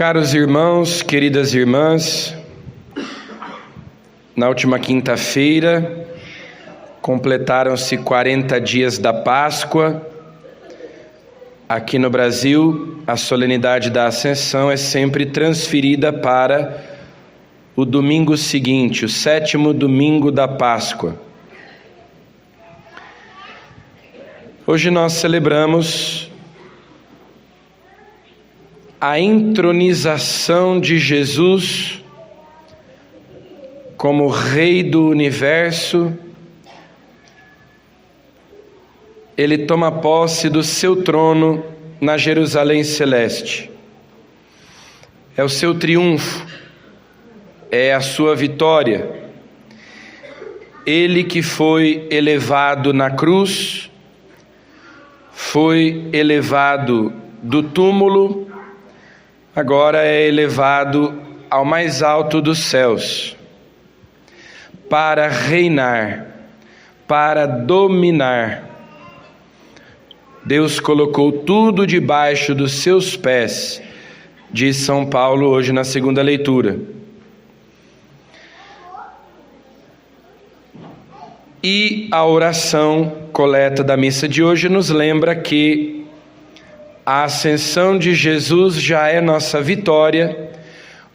Caros irmãos, queridas irmãs, na última quinta-feira completaram-se 40 dias da Páscoa. Aqui no Brasil, a solenidade da Ascensão é sempre transferida para o domingo seguinte, o 7º domingo da Páscoa. Hoje nós celebramos a entronização de Jesus como Rei do Universo. Ele toma posse do seu trono na Jerusalém Celeste. É o seu triunfo, é a sua vitória. Ele que foi elevado na cruz, foi elevado do túmulo, agora é elevado ao mais alto dos céus, para reinar, para dominar. Deus colocou tudo debaixo dos seus pés, diz São Paulo hoje na segunda leitura. E a oração coleta da missa de hoje nos lembra que a ascensão de Jesus já é nossa vitória,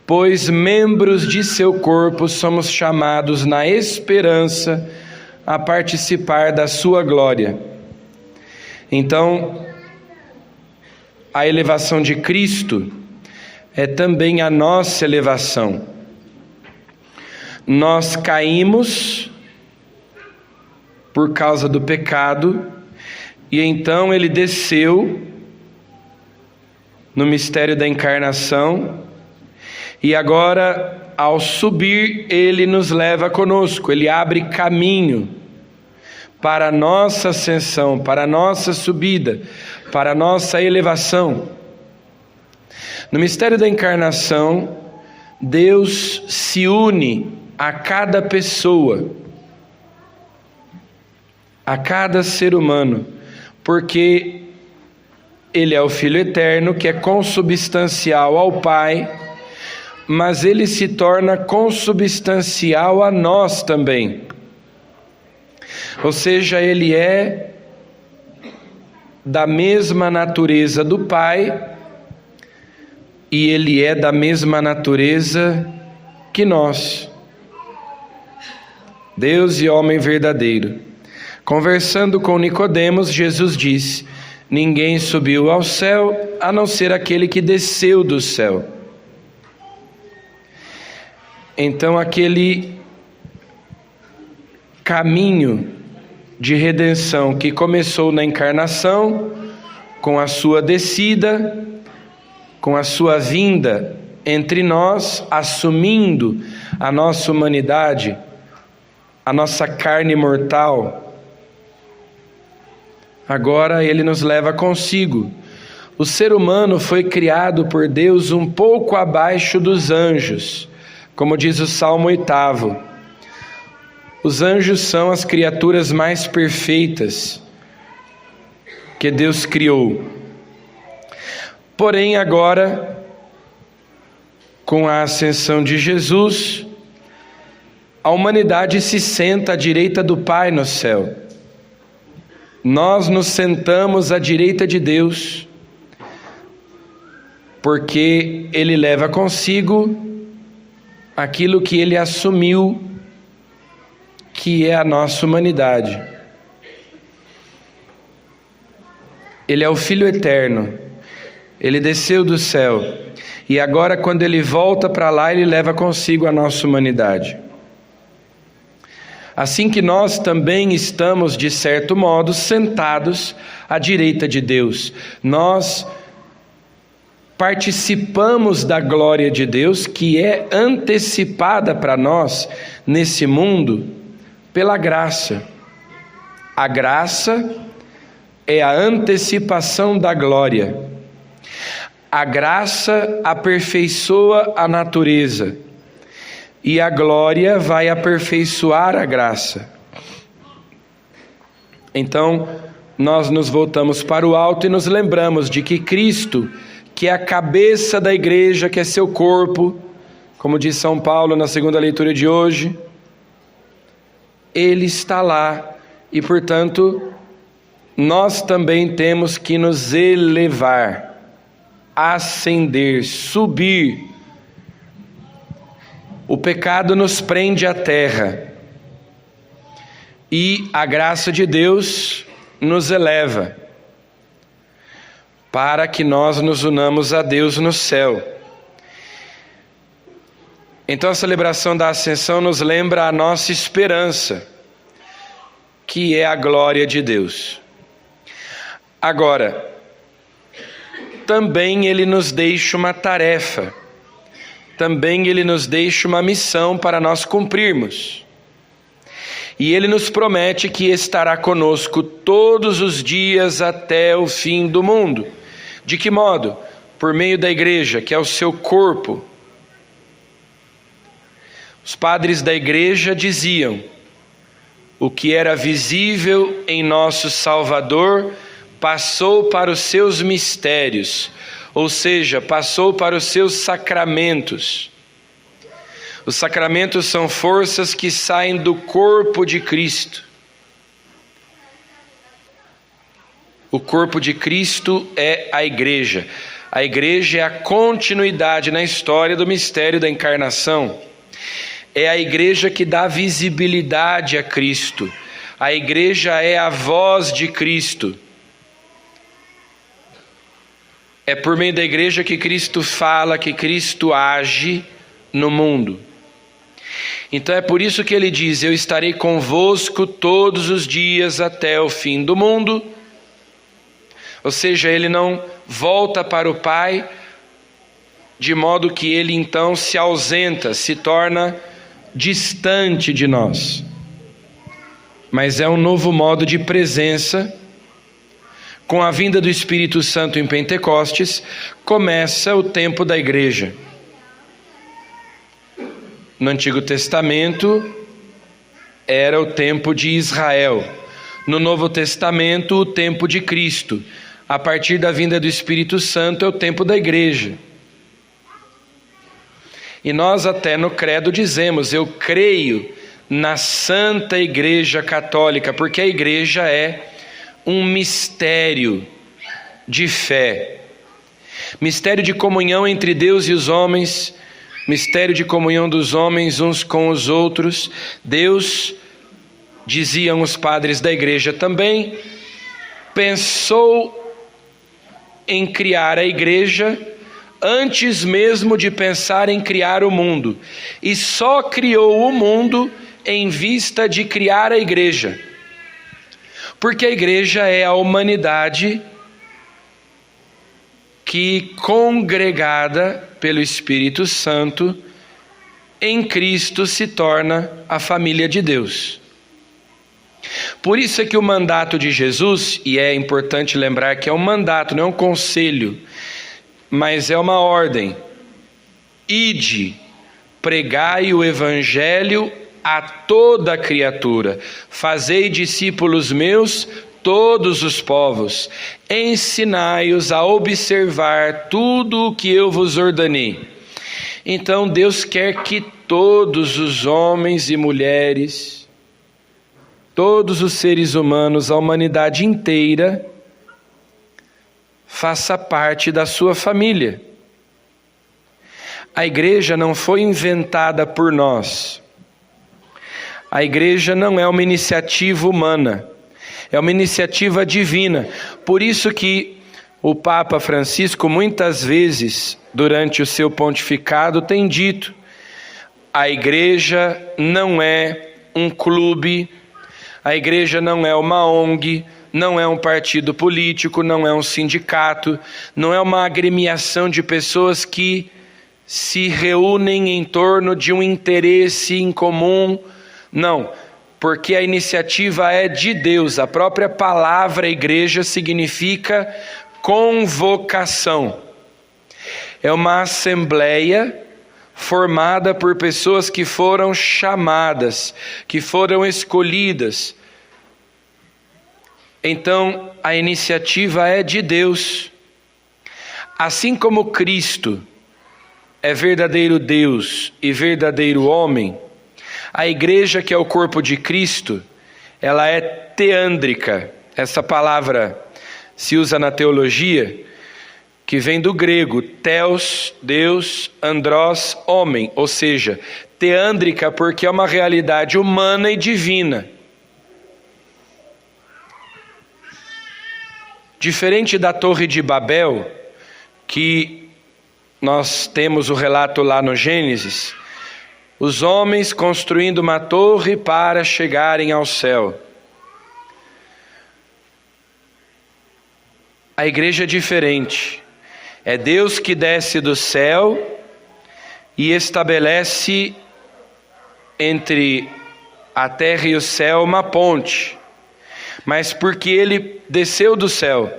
pois membros de seu corpo somos chamados na esperança a participar da sua glória. Então, a elevação de Cristo é também a nossa elevação. Nós caímos por causa do pecado, e então ele desceu no mistério da encarnação, e agora, ao subir, ele nos leva conosco, ele abre caminho para a nossa ascensão, para a nossa subida, para a nossa elevação. No mistério da encarnação, Deus se une a cada pessoa, a cada ser humano, porque Ele é o Filho Eterno, que é consubstancial ao Pai, mas Ele se torna consubstancial a nós também. Ou seja, Ele é da mesma natureza do Pai, e Ele é da mesma natureza que nós. Deus e homem verdadeiro. Conversando com Nicodemos, Jesus disse: ninguém subiu ao céu, a não ser aquele que desceu do céu. Então, aquele caminho de redenção que começou na encarnação, com a sua descida, com a sua vinda entre nós, assumindo a nossa humanidade, a nossa carne mortal, agora Ele nos leva consigo. O ser humano foi criado por Deus um pouco abaixo dos anjos, como diz o Salmo 8º. Os anjos são as criaturas mais perfeitas que Deus criou. Porém, agora, com a ascensão de Jesus, a humanidade se senta à direita do Pai no céu. Nós nos sentamos à direita de Deus, porque Ele leva consigo aquilo que Ele assumiu, que é a nossa humanidade. Ele é o Filho Eterno, Ele desceu do céu, e agora quando Ele volta para lá, Ele leva consigo a nossa humanidade. Assim que nós também estamos, de certo modo, sentados à direita de Deus. Nós participamos da glória de Deus, que é antecipada para nós nesse mundo pela graça. A graça é a antecipação da glória. A graça aperfeiçoa a natureza, e a glória vai aperfeiçoar a graça. Então, nós nos voltamos para o alto e nos lembramos de que Cristo, que é a cabeça da igreja, que é seu corpo, como diz São Paulo na segunda leitura de hoje, Ele está lá e, portanto, nós também temos que nos elevar, ascender, subir. O pecado nos prende à terra e a graça de Deus nos eleva, para que nós nos unamos a Deus no céu. Então a celebração da Ascensão nos lembra a nossa esperança, que é a glória de Deus. Agora, também Ele nos deixa uma tarefa, também Ele nos deixa uma missão para nós cumprirmos. E Ele nos promete que estará conosco todos os dias até o fim do mundo. De que modo? Por meio da igreja, que é o seu corpo. Os padres da igreja diziam: o que era visível em nosso Salvador passou para os seus mistérios, ou seja, passou para os seus sacramentos. Os sacramentos são forças que saem do corpo de Cristo. O corpo de Cristo é a igreja. A igreja é a continuidade na história do mistério da encarnação. É a igreja que dá visibilidade a Cristo. A igreja é a voz de Cristo. É por meio da igreja que Cristo fala, que Cristo age no mundo. Então é por isso que ele diz: eu estarei convosco todos os dias até o fim do mundo. Ou seja, ele não volta para o Pai, de modo que ele então se ausenta, se torna distante de nós. Mas é um novo modo de presença. Com a vinda do Espírito Santo em Pentecostes, começa o tempo da igreja. No Antigo Testamento era o tempo de Israel. No Novo Testamento, o tempo de Cristo. A partir da vinda do Espírito Santo é o tempo da igreja. E nós até no credo dizemos: eu creio na Santa Igreja Católica, porque a igreja é um mistério de fé. Mistério de comunhão entre Deus e os homens, mistério de comunhão dos homens uns com os outros. Deus, diziam os padres da igreja também, pensou em criar a igreja antes mesmo de pensar em criar o mundo, e só criou o mundo em vista de criar a igreja, porque a igreja é a humanidade que, congregada pelo Espírito Santo, em Cristo se torna a família de Deus. Por isso é que o mandato de Jesus, e é importante lembrar que é um mandato, não é um conselho, mas é uma ordem: ide, pregai o evangelho a toda criatura, fazei discípulos meus todos os povos, ensinai-os a observar tudo o que eu vos ordenei. Então Deus quer que todos os homens e mulheres, todos os seres humanos, a humanidade inteira, faça parte da sua família. A igreja não foi inventada por nós. A igreja não é uma iniciativa humana, é uma iniciativa divina. Por isso que o Papa Francisco, muitas vezes, durante o seu pontificado, tem dito: a igreja não é um clube, a igreja não é uma ONG, não é um partido político, não é um sindicato, não é uma agremiação de pessoas que se reúnem em torno de um interesse em comum. Não, porque a iniciativa é de Deus. A própria palavra igreja significa convocação. É uma assembleia formada por pessoas que foram chamadas, que foram escolhidas. Então, a iniciativa é de Deus. Assim como Cristo é verdadeiro Deus e verdadeiro homem, a igreja, que é o corpo de Cristo, ela é teândrica. Essa palavra se usa na teologia, que vem do grego, theos, Deus, andros, homem, ou seja, teândrica porque é uma realidade humana e divina. Diferente da Torre de Babel, que nós temos o relato lá no Gênesis, os homens construindo uma torre para chegarem ao céu. A igreja é diferente. É Deus que desce do céu e estabelece entre a terra e o céu uma ponte. Mas porque Ele desceu do céu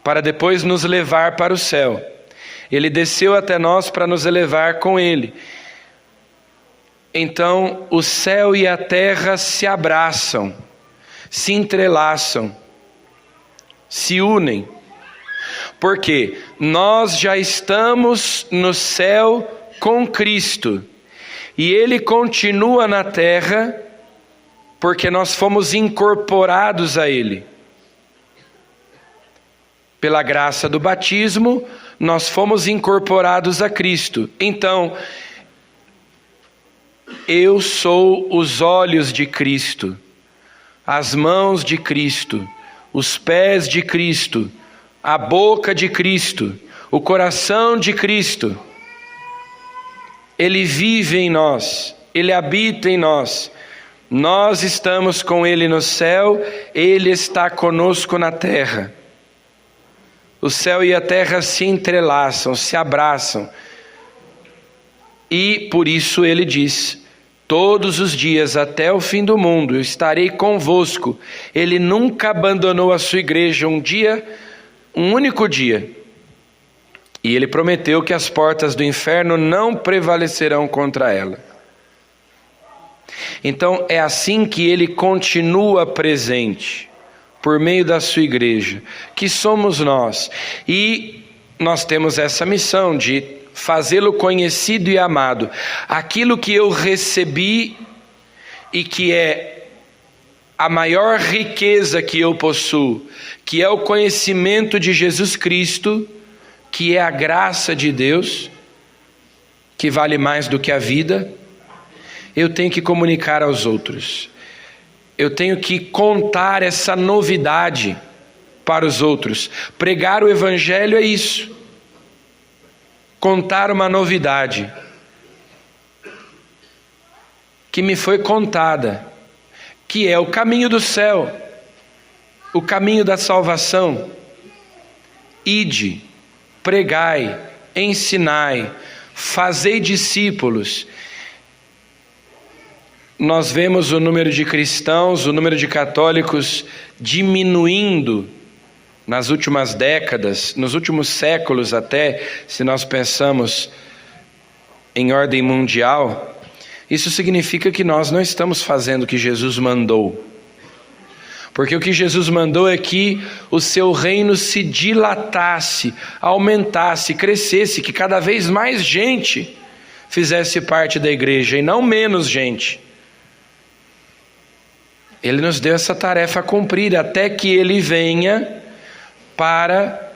para depois nos levar para o céu. Ele desceu até nós para nos elevar com Ele. Então o céu e a terra se abraçam, se entrelaçam, se unem. Porque nós já estamos no céu com Cristo e Ele continua na terra porque nós fomos incorporados a Ele. Pela graça do batismo, nós fomos incorporados a Cristo. Então, eu sou os olhos de Cristo, as mãos de Cristo, os pés de Cristo, a boca de Cristo, o coração de Cristo. Ele vive em nós, Ele habita em nós. Nós estamos com Ele no céu, Ele está conosco na terra. O céu e a terra se entrelaçam, se abraçam. E por isso Ele diz: todos os dias até o fim do mundo eu estarei convosco. Ele nunca abandonou a sua igreja um único dia. E Ele prometeu que as portas do inferno não prevalecerão contra ela. Então é assim que Ele continua presente, por meio da sua igreja, que somos nós. E nós temos essa missão de fazê-lo conhecido e amado. Aquilo que eu recebi e que é a maior riqueza que eu possuo, que é o conhecimento de Jesus Cristo, que é a graça de Deus, que vale mais do que a vida, eu tenho que comunicar aos outros. Eu tenho que contar essa novidade para os outros. Pregar o Evangelho é isso. Contar uma novidade que me foi contada, que é o caminho do céu, o caminho da salvação. Ide, pregai, ensinai, fazei discípulos. Nós vemos o número de cristãos, o número de católicos diminuindo nas últimas décadas, nos últimos séculos até, se nós pensamos em ordem mundial. Isso significa que nós não estamos fazendo o que Jesus mandou. Porque o que Jesus mandou é que o seu reino se dilatasse, aumentasse, crescesse, que cada vez mais gente fizesse parte da igreja e não menos gente. Ele nos deu essa tarefa a cumprir até que Ele venha para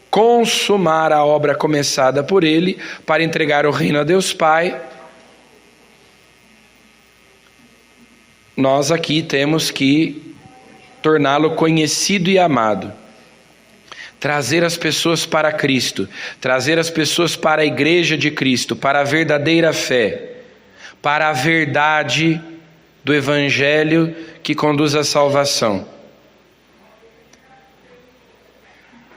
consumar a obra começada por Ele, para entregar o reino a Deus Pai. Nós aqui temos que torná-lo conhecido e amado. Trazer as pessoas para Cristo, trazer as pessoas para a igreja de Cristo, para a verdadeira fé, para a verdade do Evangelho que conduz à salvação.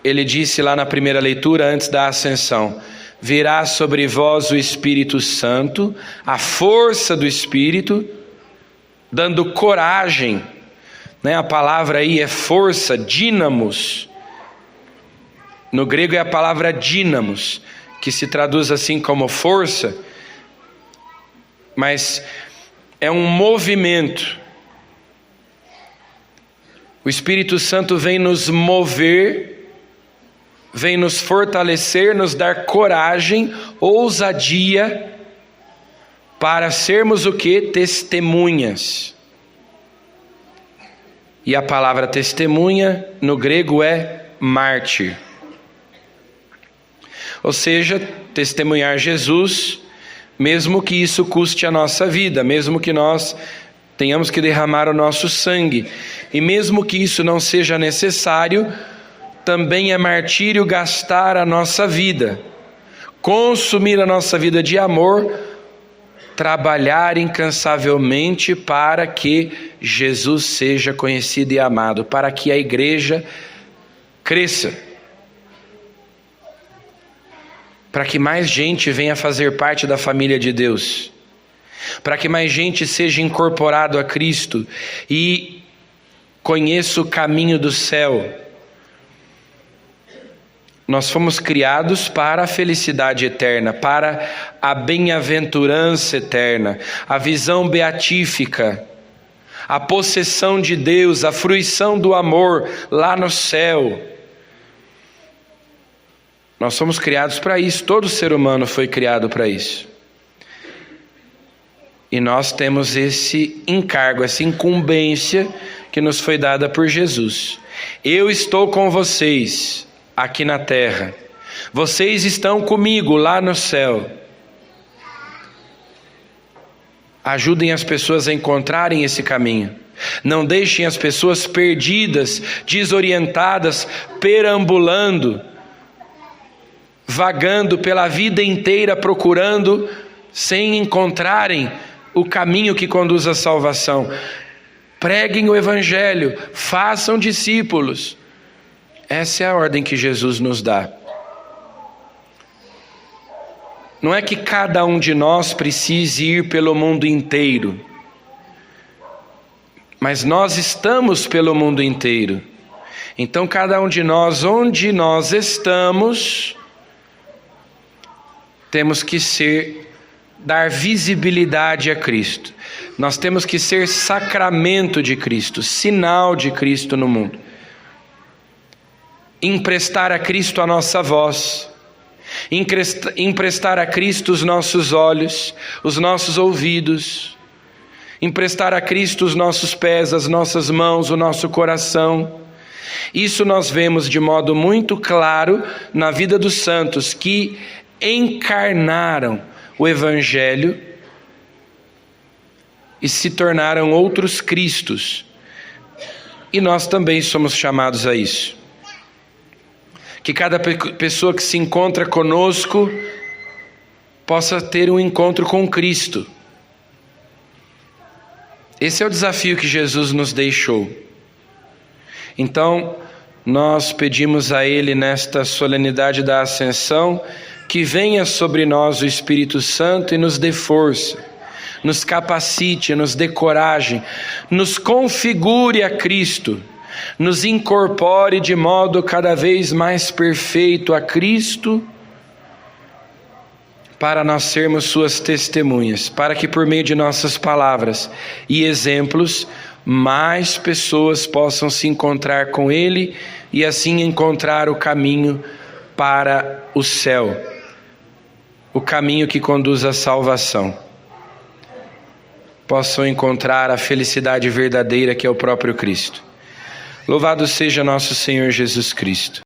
Ele disse lá na primeira leitura, antes da ascensão: virá sobre vós o Espírito Santo, a força do Espírito, dando coragem, né? A palavra aí é força, dínamos. No grego é a palavra dínamos, que se traduz assim como força, mas é um movimento. O Espírito Santo vem nos mover vem nos fortalecer, nos dar coragem, ousadia, para sermos o quê? Testemunhas. E a palavra testemunha no grego é mártir. Ou seja, testemunhar Jesus, mesmo que isso custe a nossa vida, mesmo que nós tenhamos que derramar o nosso sangue, e mesmo que isso não seja necessário, também é martírio gastar a nossa vida, consumir a nossa vida de amor, trabalhar incansavelmente para que Jesus seja conhecido e amado, para que a igreja cresça, para que mais gente venha fazer parte da família de Deus, para que mais gente seja incorporado a Cristo e conheça o caminho do céu. Nós fomos criados para a felicidade eterna, para a bem-aventurança eterna, a visão beatífica, a possessão de Deus, a fruição do amor lá no céu. Nós somos criados para isso, todo ser humano foi criado para isso. E nós temos esse encargo, essa incumbência que nos foi dada por Jesus. Eu estou com vocês aqui na terra, vocês estão comigo lá no céu. Ajudem as pessoas a encontrarem esse caminho. Não deixem as pessoas perdidas, desorientadas, perambulando, vagando pela vida inteira procurando, sem encontrarem o caminho que conduz à salvação. Preguem o evangelho, façam discípulos. Essa é a ordem que Jesus nos dá. Não é que cada um de nós precise ir pelo mundo inteiro, mas nós estamos pelo mundo inteiro. Então cada um de nós, onde nós estamos, temos que dar visibilidade a Cristo. Nós temos que ser sacramento de Cristo, sinal de Cristo no mundo. Emprestar a Cristo a nossa voz, emprestar a Cristo os nossos olhos, os nossos ouvidos, emprestar a Cristo os nossos pés, as nossas mãos, o nosso coração. Isso nós vemos de modo muito claro na vida dos santos que encarnaram o Evangelho e se tornaram outros Cristos. E nós também somos chamados a isso. Que cada pessoa que se encontra conosco possa ter um encontro com Cristo. Esse é o desafio que Jesus nos deixou. Então, nós pedimos a Ele nesta solenidade da Ascensão que venha sobre nós o Espírito Santo e nos dê força, nos capacite, nos dê coragem, nos configure a Cristo, nos incorpore de modo cada vez mais perfeito a Cristo, para nós sermos suas testemunhas, para que por meio de nossas palavras e exemplos, mais pessoas possam se encontrar com Ele e assim encontrar o caminho para o céu, o caminho que conduz à salvação. Possam encontrar a felicidade verdadeira que é o próprio Cristo. Louvado seja nosso Senhor Jesus Cristo.